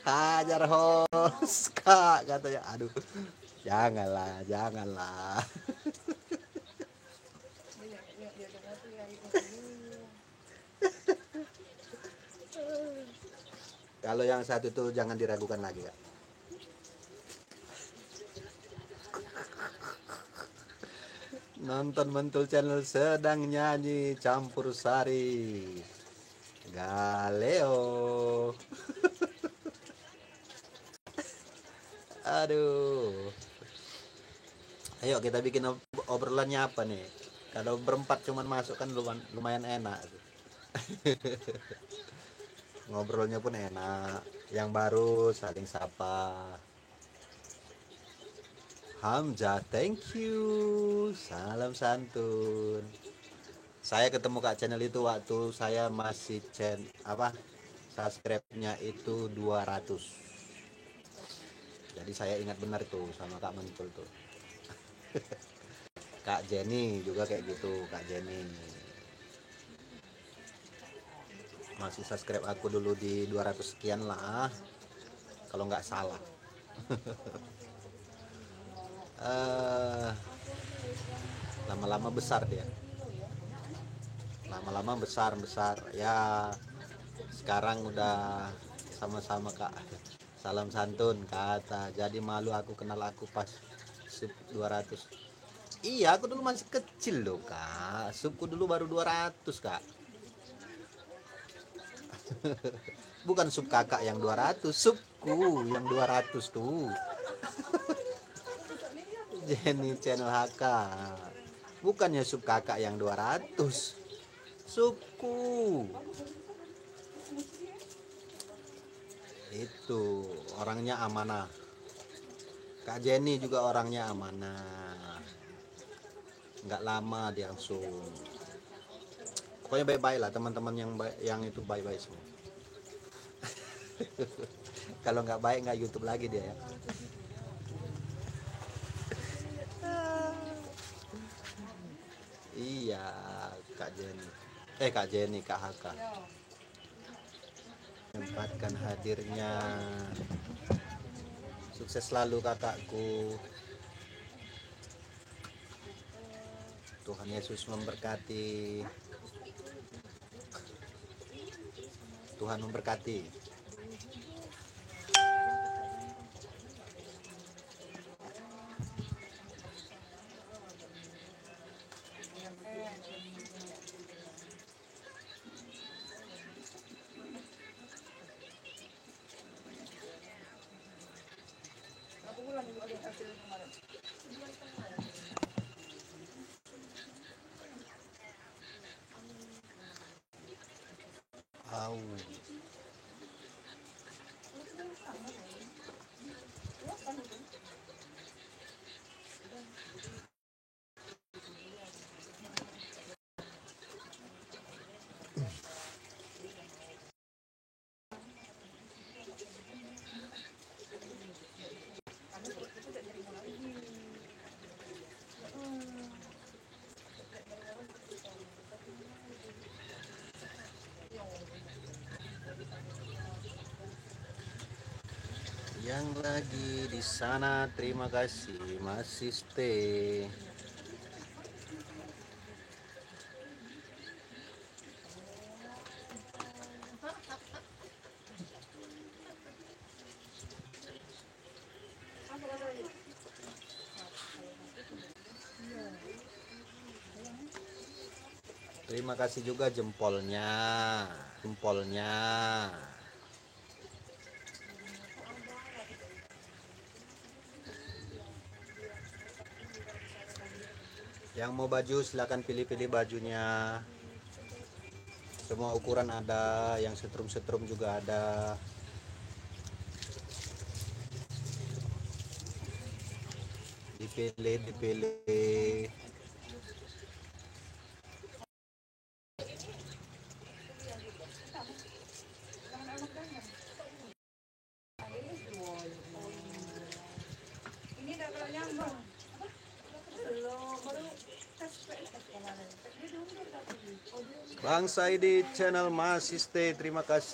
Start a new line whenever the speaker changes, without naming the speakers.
Hajar host kak katanya. Aduh, janganlah. Kalau yang satu tuh jangan diragukan lagi kak. Nonton Mantul Channel sedang nyanyi campur sari Galeo. Aduh. Ayo kita bikin obrolannya apa nih? Kalau berempat cuman masuk kan lumayan enak. Ngobrolnya pun enak. Yang baru saling sapa. Hamzah, thank you. Salam santun. Saya ketemu Kak Channel itu waktu saya masih subscribe-nya itu 200. Jadi saya ingat benar tuh sama Kak Mentul tuh. Kak Jenny juga kayak gitu, Kak Jenny. Masih subscribe aku dulu di 200 sekian lah. Kalau nggak salah. Lama-lama besar dia. Lama-lama besar ya. Sekarang udah sama-sama Kak. Salam santun kata. Jadi malu aku kenal aku pas sub 200. Iya, aku dulu masih kecil loh Kak. Subku dulu baru 200 Kak. Bukan sub kakak yang 200, subku yang 200 tuh. Jenny Channel HK. Bukannya sub kakak yang 200. Subku. Itu orangnya amanah. Kak Jenny juga orangnya amanah. Nggak lama dia langsung. Pokoknya baik-baik lah teman-teman yang itu baik-baik semua. Kalau nggak baik nggak YouTube lagi dia ya. Iya, Kak Jenny. Kak Jenny, Kak Haka. Menyempatkan hadirnya. Sukses selalu kakakku. Tuhan Yesus memberkati. Tuhan memberkati. Au. Yang lagi di sana terima kasih masih stay. Terima kasih juga jempolnya. Yang mau baju silahkan pilih-pilih bajunya. Semua ukuran ada, yang setrum-setrum juga ada. Dipilih. Bang Saidi Channel masih stay, terima kasih.